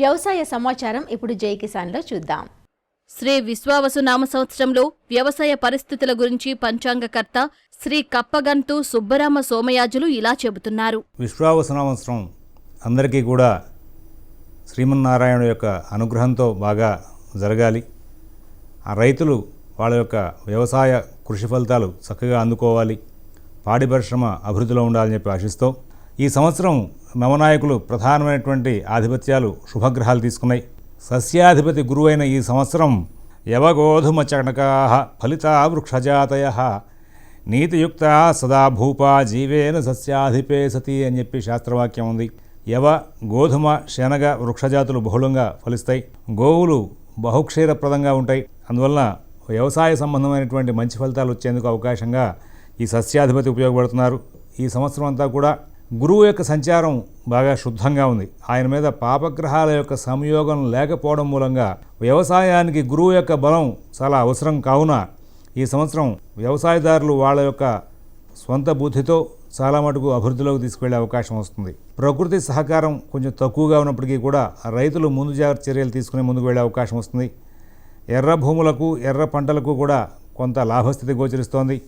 వ్యవసాయ సమాచారం ఇప్పుడు జై కిసాన్లో చూద్దాం. శ్రీ విశ్వావసు నామ సంవత్సరంలో వ్యవసాయ పరిస్థితుల గురించి పంచాంగకర్త శ్రీ కప్పగంతు సుబ్బరామ సోమయాజులు ఇలా చెబుతున్నారు. విశ్వావసు సంవత్సరం అందరికీ కూడా శ్రీమన్నారాయణ యొక్క అనుగ్రహంతో బాగా జరగాలి. ఆ రైతులు వాళ్ళ యొక్క వ్యవసాయ కృషి ఫలితాలు చక్కగా అందుకోవాలి, పాడి పరిశ్రమ అభివృద్ధిలో ఉండాలని చెప్పి ఆశిస్తూ ఈ సంవత్సరం నవనాయకులు ప్రధానమైనటువంటి ఆధిపత్యాలు శుభగ్రహాలు తీసుకున్నాయి. సస్యాధిపతి గురువైన ఈ సంవత్సరం యవగోధుమ చణకా ఫలితా వృక్షజాతయ నీతియుక్త సదా భూపా జీవేన సస్యాధిపే సతి అని చెప్పి శాస్త్రవాక్యం ఉంది. యవ, గోధుమ, శనగ వృక్షజాతులు బహుళంగా ఫలిస్తాయి. గోవులు బహుక్షీరప్రదంగా ఉంటాయి. అందువలన వ్యవసాయ సంబంధమైనటువంటి మంచి ఫలితాలు వచ్చేందుకు అవకాశంగా ఈ సస్యాధిపతి ఉపయోగపడుతున్నారు. ఈ సంవత్సరం అంతా కూడా గురువు యొక్క సంచారం బాగా శుద్ధంగా ఉంది. ఆయన మీద పాపగ్రహాల యొక్క సంయోగం లేకపోవడం మూలంగా వ్యవసాయానికి గురువు యొక్క బలం చాలా అవసరం. కావున ఈ సంవత్సరం వ్యవసాయదారులు వాళ్ళ యొక్క స్వంత బుద్ధితో చాలా మటుకు అభివృద్ధిలోకి తీసుకువెళ్ళే అవకాశం వస్తుంది. ప్రకృతి సహకారం కొంచెం తక్కువగా ఉన్నప్పటికీ కూడా రైతులు ముందు జాగ్రత్త చర్యలు తీసుకుని ముందుకు వెళ్ళే అవకాశం వస్తుంది. ఎర్ర భూములకు, ఎర్ర పంటలకు కూడా కొంత లాభస్థితి గోచరిస్తోంది.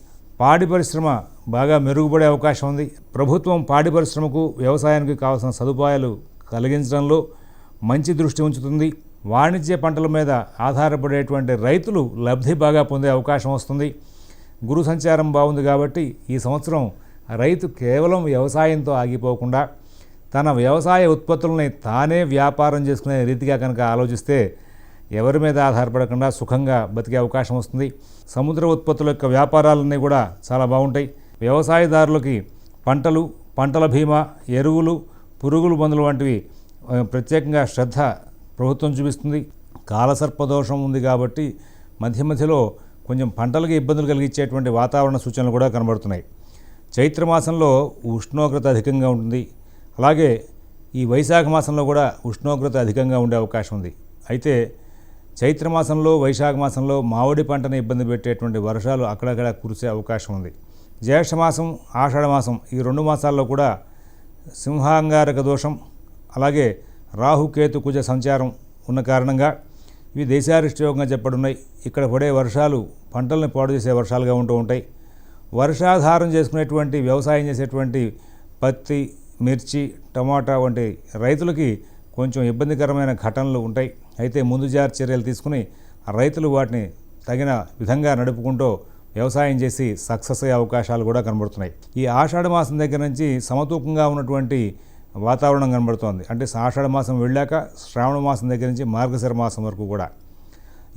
పాడి పరిశ్రమ బాగా మెరుగుపడే అవకాశం ఉంది. ప్రభుత్వం పాడి పరిశ్రమకు, వ్యవసాయానికి కావాల్సిన సదుపాయాలు కలిగించడంలో మంచి దృష్టి ఉంచుతుంది. వాణిజ్య పంటల మీద ఆధారపడేటువంటి రైతులు లబ్ధి బాగా పొందే అవకాశం వస్తుంది. గురు సంచారం బాగుంది కాబట్టి ఈ సంవత్సరం రైతు కేవలం వ్యవసాయంతో ఆగిపోకుండా తన వ్యవసాయ ఉత్పత్తులని తానే వ్యాపారం చేసుకునే రీతిగా కనుక ఆలోచిస్తే ఎవరి మీద ఆధారపడకుండా సుఖంగా బతికే అవకాశం వస్తుంది. సముద్ర ఉత్పత్తుల యొక్క వ్యాపారాలన్నీ కూడా చాలా బాగుంటాయి. వ్యవసాయదారులకి పంటలు, పంటల బీమా, ఎరువులు, పురుగుల మందులు వంటివి ప్రత్యేకంగా శ్రద్ధ ప్రభుత్వం చూపిస్తుంది. కాలసర్పదోషం ఉంది కాబట్టి మధ్య మధ్యలో కొంచెం పంటలకి ఇబ్బందులు కలిగించేటువంటి వాతావరణ సూచనలు కూడా కనబడుతున్నాయి. చైత్రమాసంలో ఉష్ణోగ్రత అధికంగా ఉంటుంది. అలాగే ఈ వైశాఖ మాసంలో కూడా ఉష్ణోగ్రత అధికంగా ఉండే అవకాశం ఉంది. అయితే చైత్రమాసంలో, వైశాఖ మాసంలో మామిడి పంటను ఇబ్బంది పెట్టేటువంటి వర్షాలు అక్కడక్కడ కురిసే అవకాశం ఉంది. జ్యేష్ఠమాసం, ఆషాఢమాసం ఈ 2 మాసాల్లో కూడా సింహాంగారక దోషం, అలాగే రాహుకేతు కుజ సంచారం ఉన్న కారణంగా ఇవి దేశారిష్టయోగంగా చెప్పడున్నాయి. ఇక్కడ పడే వర్షాలు పంటల్ని పాడు చేసే వర్షాలుగా ఉంటూ ఉంటాయి. వర్షాధారం చేసుకునేటువంటి వ్యవసాయం చేసేటువంటి పత్తి, మిర్చి, టమాటా వంటి రైతులకి కొంచెం ఇబ్బందికరమైన ఘటనలు ఉంటాయి. అయితే ముందు జాగ్రత్త చర్యలు తీసుకుని రైతులు వాటిని తగిన విధంగా నడుపుకుంటూ వ్యవసాయం చేసి సక్సెస్ అయ్యే అవకాశాలు కూడా కనబడుతున్నాయి. ఈ ఆషాఢ మాసం దగ్గర నుంచి సమతూకంగా ఉన్నటువంటి వాతావరణం కనబడుతోంది. అంటే ఆషాఢ మాసం వెళ్ళాక శ్రావణ మాసం దగ్గర నుంచి మార్గశిర మాసం వరకు కూడా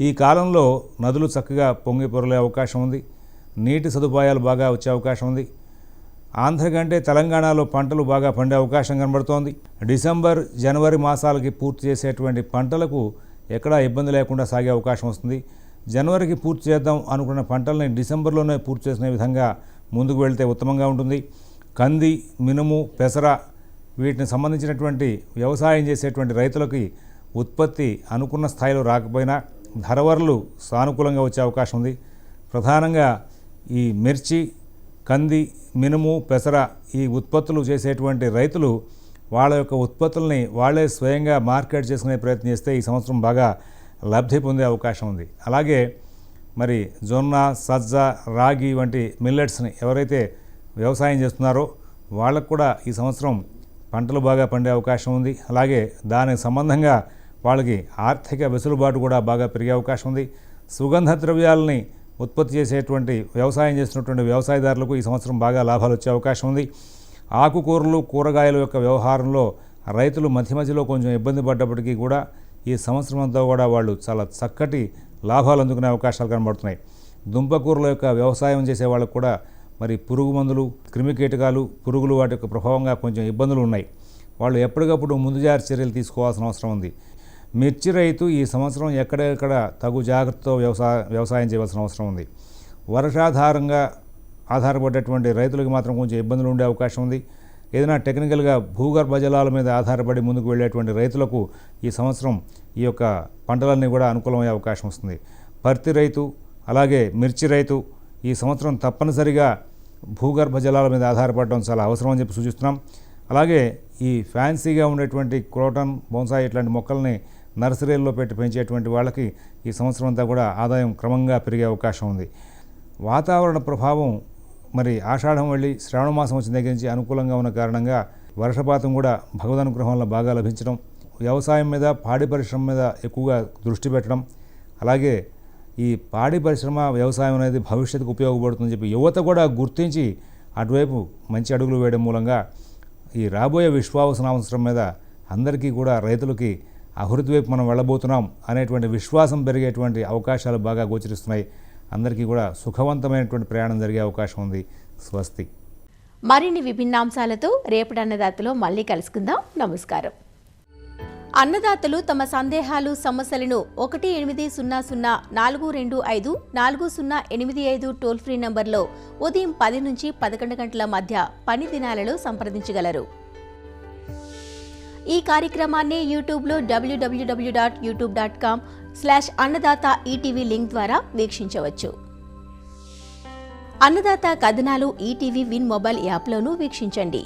ఈ కాలంలో నదులు చక్కగా పొంగి పొరలే అవకాశం ఉంది. నీటి సదుపాయాలు బాగా వచ్చే అవకాశం ఉంది. ఆంధ్ర కంటే తెలంగాణలో పంటలు బాగా పండే అవకాశం కనబడుతోంది. డిసెంబర్, జనవరి మాసాలకి పూర్తి చేసేటువంటి పంటలకు ఎక్కడా ఇబ్బంది లేకుండా సాగే అవకాశం వస్తుంది. జనవరికి పూర్తి చేద్దాం అనుకున్న పంటల్ని డిసెంబర్లోనే పూర్తి చేసిన విధంగా ముందుకు వెళ్తే ఉత్తమంగా ఉంటుంది. కంది, మినుము, పెసర వీటిని సంబంధించినటువంటి వ్యవసాయం చేసేటువంటి రైతులకి ఉత్పత్తి అనుకున్న స్థాయిలో రాకపోయినా ధరవరలు సానుకూలంగా వచ్చే అవకాశం ఉంది. ప్రధానంగా ఈ మిర్చి, కంది, మినుము, పెసర ఈ ఉత్పత్తులు చేసేటువంటి రైతులు వాళ్ళ యొక్క ఉత్పత్తుల్ని వాళ్ళే స్వయంగా మార్కెట్ చేసుకునే ప్రయత్నం చేస్తే ఈ సంవత్సరం బాగా లబ్ధి పొందే అవకాశం ఉంది. అలాగే మరి జొన్న, సజ్జ, రాగి వంటి మిల్లెట్స్ని ఎవరైతే వ్యవసాయం చేస్తున్నారో వాళ్ళకు కూడా ఈ సంవత్సరం పంటలు బాగా పండే అవకాశం ఉంది. అలాగే దానికి సంబంధంగా వాళ్ళకి ఆర్థిక వెసులుబాటు కూడా బాగా పెరిగే అవకాశం ఉంది. సుగంధ ద్రవ్యాలని ఉత్పత్తి చేసేటువంటి వ్యవసాయం చేస్తున్నటువంటి వ్యవసాయదారులకు ఈ సంవత్సరం బాగా లాభాలు వచ్చే అవకాశం ఉంది. ఆకుకూరలు, కూరగాయల యొక్క వ్యవహారంలో రైతులు మధ్య మధ్యలో కొంచెం ఇబ్బంది పడ్డప్పటికీ కూడా ఈ సంవత్సరం అంతా కూడా వాళ్ళు చాలా చక్కటి లాభాలు అందుకునే అవకాశాలు కనబడుతున్నాయి. దుంపకూరల యొక్క వ్యవసాయం చేసే వాళ్ళకు కూడా మరి పురుగు మందులు, క్రిమికీటకాలు, పురుగులు వాటి యొక్క ప్రభావంగా కొంచెం ఇబ్బందులు ఉన్నాయి. వాళ్ళు ఎప్పటికప్పుడు ముందు జాగ్రత్త చర్యలు తీసుకోవాల్సిన అవసరం ఉంది. మిర్చి రైతు ఈ సంవత్సరం ఎక్కడెక్కడ తగు జాగ్రత్తతో వ్యవసాయం చేయవలసిన అవసరం ఉంది. వర్షాధారంగా ఆధారపడేటువంటి రైతులకు మాత్రం కొంచెం ఇబ్బందులు ఉండే అవకాశం ఉంది. ఏదైనా టెక్నికల్గా భూగర్భ జలాల మీద ఆధారపడి ముందుకు వెళ్ళేటువంటి రైతులకు ఈ సంవత్సరం ఈ యొక్క పంటలన్నీ కూడా అనుకూలమయ్యే అవకాశం వస్తుంది. పత్తి రైతు, అలాగే మిర్చి రైతు ఈ సంవత్సరం తప్పనిసరిగా భూగర్భ జలాల మీద ఆధారపడడం చాలా అవసరం అని చెప్పి సూచిస్తున్నాం. అలాగే ఈ ఫ్యాన్సీగా ఉండేటువంటి క్రోటన్, బోన్సాయి ఇట్లాంటి మొక్కల్ని నర్సరీల్లో పెట్టి పెంచేటువంటి వాళ్ళకి ఈ సంవత్సరం అంతా కూడా ఆదాయం క్రమంగా పెరిగే అవకాశం ఉంది. వాతావరణ ప్రభావం మరి ఆషాఢం వెళ్ళి శ్రావణ మాసం వచ్చిన దగ్గర నుంచి అనుకూలంగా ఉన్న కారణంగా వర్షపాతం కూడా భగవదనుగ్రహం వల్ల బాగా లభించడం, వ్యవసాయం మీద, పాడి పరిశ్రమ మీద ఎక్కువగా దృష్టి పెట్టడం, అలాగే ఈ పాడి పరిశ్రమ, వ్యవసాయం అనేది భవిష్యత్తుకు ఉపయోగపడుతుందని చెప్పి యువత కూడా గుర్తించి అటువైపు మంచి అడుగులు వేయడం మూలంగా ఈ రాబోయే విశ్వావస సంవత్సరం మీద అందరికీ కూడా రైతులకి అభివృద్ధి వైపు మనం వెళ్ళబోతున్నాం అనేటువంటి విశ్వాసం పెరిగేటువంటి అవకాశాలు బాగా గోచరిస్తున్నాయి. అందరికీ కూడా సుఖవంతమైనటువంటి ప్రయాణం జరిగే అవకాశం ఉంది. స్వస్తి. మరిన్ని విభిన్నాంశాలతో రేపటి అన్నదాతలో మళ్ళీ కలుసుకుందాం. నమస్కారం. అన్నదాతలు తమ సందేహాలు, సమస్యలను 18004254085 టోల్ ఫ్రీ నంబర్లో ఉదయం 10 నుంచి 11 గంటల మధ్య పని దినాలలో సంప్రదించగలరు. ఈ కార్యక్రమాన్ని యూట్యూబ్లో www.youtube.com/అన్నదాత ఈటీవీ లింక్ ద్వారా వీక్షించవచ్చు. అన్నదాత కథనాలు ఈటీవీ విన్ మొబైల్ యాప్లోనూ వీక్షించండి.